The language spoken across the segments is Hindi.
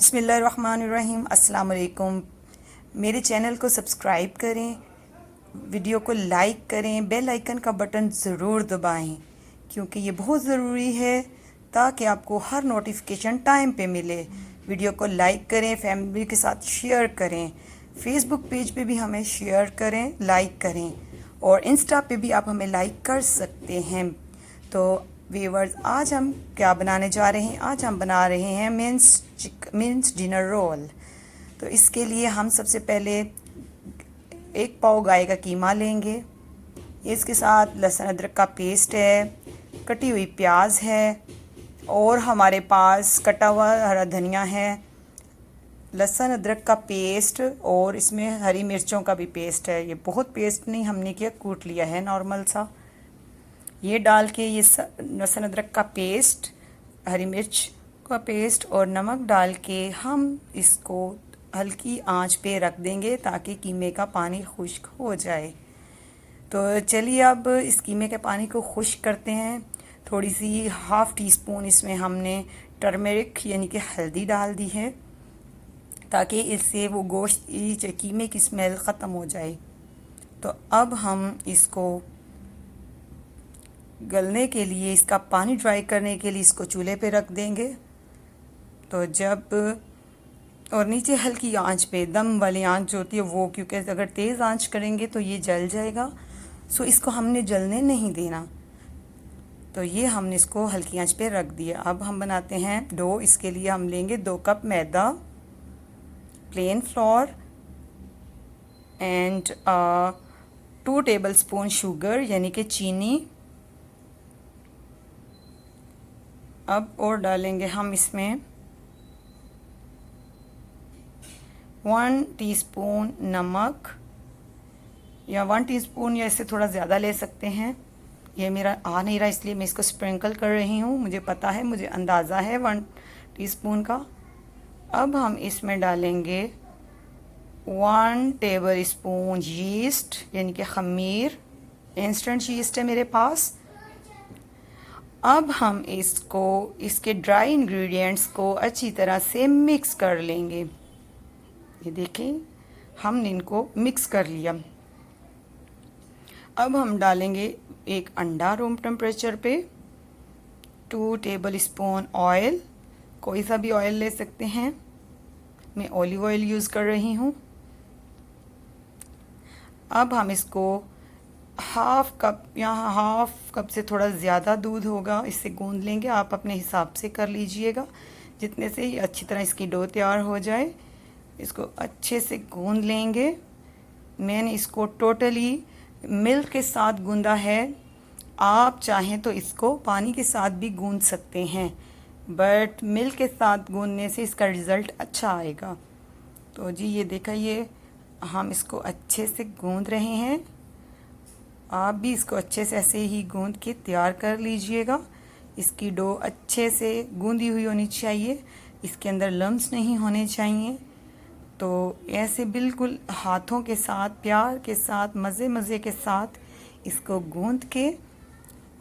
बिस्मिल्लाहिर्रहमानिर्रहीम। अस्सलाम वालेकुम। मेरे चैनल को सब्सक्राइब करें, वीडियो को लाइक करें, बेल आइकन का बटन ज़रूर दबाएं क्योंकि ये बहुत ज़रूरी है ताकि आपको हर नोटिफिकेशन टाइम पे मिले। वीडियो को लाइक करें, फैमिली के साथ शेयर करें, फेसबुक पेज पे भी हमें शेयर करें, लाइक करें और इंस्टा पे भी आप हमें लाइक कर सकते हैं। तो व्यूअर्स, आज हम क्या बनाने जा रहे हैं? आज हम बना रहे हैं मिन्स डिनर रोल। तो इसके लिए हम सबसे पहले 1 पाव गाय का कीमा लेंगे। इसके साथ लहसुन अदरक का पेस्ट है, कटी हुई प्याज है और हमारे पास कटा हुआ हरा धनिया है, लहसुन अदरक का पेस्ट और इसमें हरी मिर्चों का भी पेस्ट है। ये बहुत पेस्ट नहीं हमने किया, कूट लिया है नॉर्मल सा। ये डाल के ये लहसुन अदरक का पेस्ट, हरी मिर्च का पेस्ट और नमक डाल के हम इसको हल्की आंच पे रख देंगे ताकि कीमे का पानी खुश्क हो जाए। तो चलिए अब इस कीमे के पानी को खुश्क करते हैं। थोड़ी सी 1/2 टीस्पून इसमें हमने टर्मेरिक यानी कि हल्दी डाल दी है ताकि इससे वो गोश्त की कीमे की स्मेल ख़त्म हो जाए। तो अब हम इसको गलने के लिए, इसका पानी ड्राई करने के लिए इसको चूल्हे पे रख देंगे। तो जब और नीचे हल्की आंच पे, दम वाली आंच जो होती है वो, क्योंकि अगर तेज़ आंच करेंगे तो ये जल जाएगा। सो इसको हमने जलने नहीं देना। तो ये हमने इसको हल्की आंच पे रख दिया। अब हम बनाते हैं डो। इसके लिए हम लेंगे 2 कप मैदा, plain flour and 2 tablespoon sugar यानी कि चीनी। अब और डालेंगे हम इसमें 1 टीस्पून नमक, या 1 टीस्पून या इससे थोड़ा ज़्यादा ले सकते हैं। ये मेरा आ नहीं रहा इसलिए मैं इसको स्प्रिंकल कर रही हूँ। मुझे पता है, मुझे अंदाज़ा है 1 टीस्पून का। अब हम इसमें डालेंगे 1 टेबल स्पून यीस्ट यानी कि खमीर, इंस्टेंट यीस्ट है मेरे पास। अब हम इसको, इसके ड्राई इंग्रेडिएंट्स को अच्छी तरह से मिक्स कर लेंगे। ये देखें, हमने इनको मिक्स कर लिया। अब हम डालेंगे 1 अंडा रूम टेम्परेचर पे, 2 टेबल स्पून ऑयल, कोई सा भी ऑयल ले सकते हैं। मैं ऑलिव ऑयल यूज़ कर रही हूँ। अब हम इसको 1/2 कप या 1/2 कप से थोड़ा ज़्यादा दूध होगा, इससे गूंद लेंगे। आप अपने हिसाब से कर लीजिएगा जितने से ये अच्छी तरह इसकी डो तैयार हो जाए। इसको अच्छे से गूंद लेंगे। मैंने इसको टोटली मिल्क के साथ गूंदा है। आप चाहें तो इसको पानी के साथ भी गूंद सकते हैं, बट मिल्क के साथ गूंदने से इसका रिज़ल्ट अच्छा आएगा। तो जी ये देखा, ये हम इसको अच्छे से गूंद रहे हैं। आप भी इसको अच्छे से ऐसे ही गूंद के तैयार कर लीजिएगा। इसकी डो अच्छे से गूंदी हुई होनी चाहिए, इसके अंदर लम्स नहीं होने चाहिए। तो ऐसे बिल्कुल हाथों के साथ, प्यार के साथ, मज़े के साथ इसको गूंद के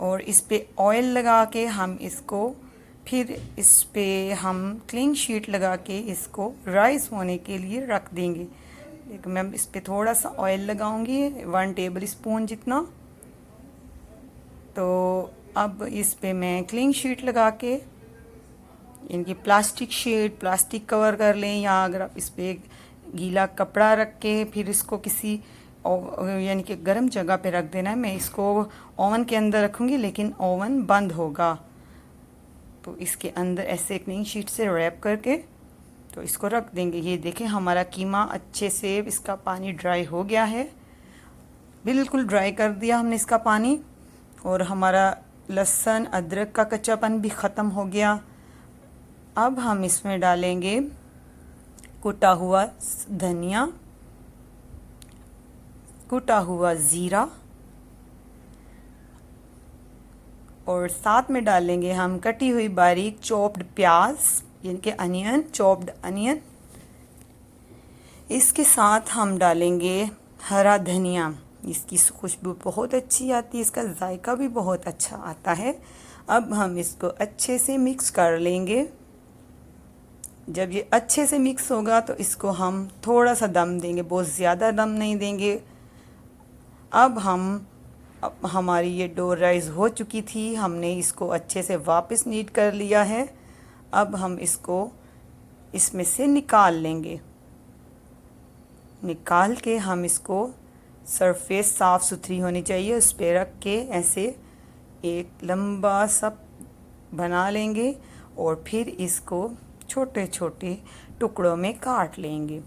और इस पे ऑयल लगा के हम इसको, फिर इस पे हम क्लीन शीट लगा के इसको राइस होने के लिए रख देंगे। मैं इस पे थोड़ा सा ऑयल लगाऊंगी, 1 टेबल स्पून जितना। तो अब इस पे मैं क्लीन शीट लगा के, इनकी प्लास्टिक शीट, प्लास्टिक कवर कर लें, या अगर आप इस पे गीला कपड़ा रख के फिर इसको किसी यानी कि गर्म जगह पे रख देना है। मैं इसको ओवन के अंदर रखूँगी, लेकिन ओवन बंद होगा। तो इसके अंदर ऐसे क्लीन शीट से रैप करके तो इसको रख देंगे। ये देखें, हमारा कीमा अच्छे से, इसका पानी ड्राई हो गया है, बिल्कुल ड्राई कर दिया हमने इसका पानी, और हमारा लहसुन अदरक का कच्चापन भी ख़त्म हो गया। अब हम इसमें डालेंगे कुटा हुआ धनिया, कुटा हुआ ज़ीरा, और साथ में डालेंगे हम कटी हुई बारीक चॉप्ड प्याज यानी कि अनियन, चॉप्ड अनियन। इसके साथ हम डालेंगे हरा धनिया। इसकी खुशबू बहुत अच्छी आती है, इसका जायका भी बहुत अच्छा आता है। अब हम इसको अच्छे से मिक्स कर लेंगे। जब ये अच्छे से मिक्स होगा तो इसको हम थोड़ा सा दम देंगे, बहुत ज़्यादा दम नहीं देंगे। अब हमारी ये डो राइस हो चुकी थी, हमने इसको अच्छे से वापस नीट कर लिया है। अब हम इसको इसमें से निकाल लेंगे। निकाल के हम इसको सरफेस साफ़ सुथरी होनी चाहिए, उस पर रख के ऐसे एक लंबा सा बना लेंगे और फिर इसको छोटे छोटे टुकड़ों में काट लेंगे।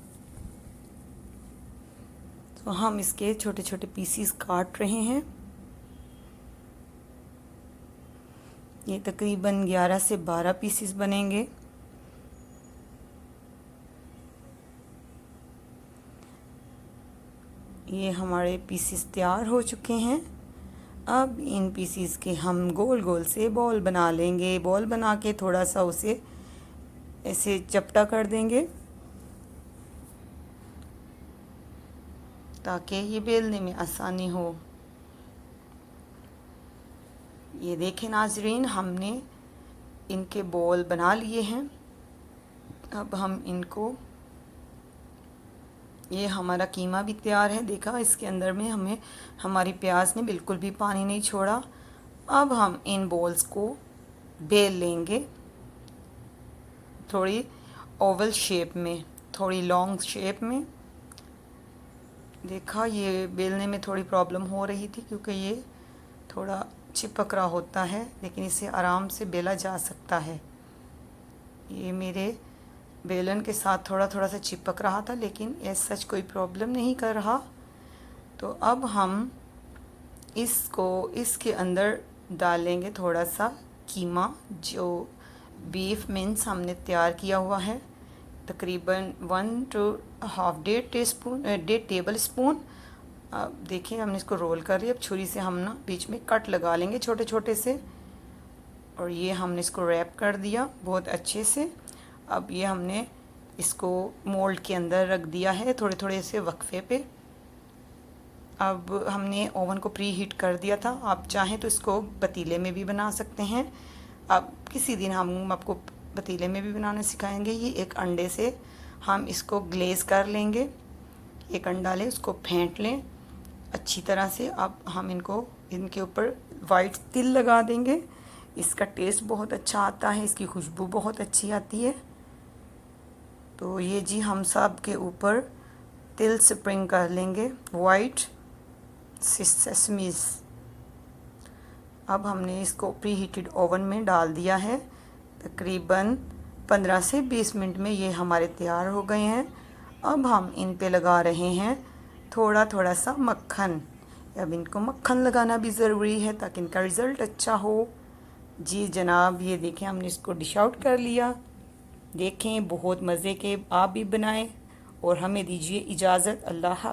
तो हम इसके छोटे छोटे पीसीस काट रहे हैं। ये तकरीबन 11 से 12 पीसीस बनेंगे। ये हमारे पीसीस तैयार हो चुके हैं। अब इन पीसीस के हम गोल गोल से बॉल बना लेंगे। बॉल बना के थोड़ा सा उसे ऐसे चपटा कर देंगे ताकि ये बेलने में आसानी हो। ये देखें नाजरीन, हमने इनके बॉल बना लिए हैं। अब हम इनको, ये हमारा कीमा भी तैयार है। देखा, इसके अंदर में हमारी प्याज ने बिल्कुल भी पानी नहीं छोड़ा। अब हम इन बॉल्स को बेल लेंगे, थोड़ी ओवल शेप में, थोड़ी लॉन्ग शेप में। देखा, ये बेलने में थोड़ी प्रॉब्लम हो रही थी क्योंकि ये थोड़ा चिपक रहा होता है, लेकिन इसे आराम से बेला जा सकता है। ये मेरे बेलन के साथ थोड़ा थोड़ा सा चिपक रहा था, लेकिन ऐसा सच कोई प्रॉब्लम नहीं कर रहा। तो अब हम इसको इसके अंदर डालेंगे थोड़ा सा कीमा, जो बीफ मिन्स हमने तैयार किया हुआ है, तकरीबन 1 to 1.5 टेबल स्पून। अब देखिए, हमने इसको रोल कर लिया। अब छुरी से हम ना बीच में कट लगा लेंगे छोटे छोटे से, और ये हमने इसको रैप कर दिया बहुत अच्छे से। अब ये हमने इसको मोल्ड के अंदर रख दिया है थोड़े थोड़े से वक्फे पे। अब हमने ओवन को प्री हीट कर दिया था। आप चाहें तो इसको पतीले में भी बना सकते हैं। अब किसी दिन हम आपको पतीले में भी बनाना सिखाएंगे। ये एक अंडे से हम इसको ग्लेज कर लेंगे। एक अंडा लें, उसको फेंट लें अच्छी तरह से। अब हम इनके ऊपर वाइट तिल लगा देंगे। इसका टेस्ट बहुत अच्छा आता है, इसकी खुशबू बहुत अच्छी आती है। तो ये जी, हम सब के ऊपर तिल स्प्रिंग कर लेंगे, वाइट सेसमीज। अब हमने इसको प्री हीटेड ओवन में डाल दिया है। तकरीबन 15 से 20 मिनट में ये हमारे तैयार हो गए हैं। अब हम इन पे लगा रहे हैं थोड़ा थोड़ा सा मक्खन। अब इनको मक्खन लगाना भी ज़रूरी है ताकि इनका रिज़ल्ट अच्छा हो। जी जनाब, ये देखें, हमने इसको डिश आउट कर लिया। देखें, बहुत मज़े के आप भी बनाएं और हमें दीजिए इजाज़त। अल्लाह हाफ़िज़।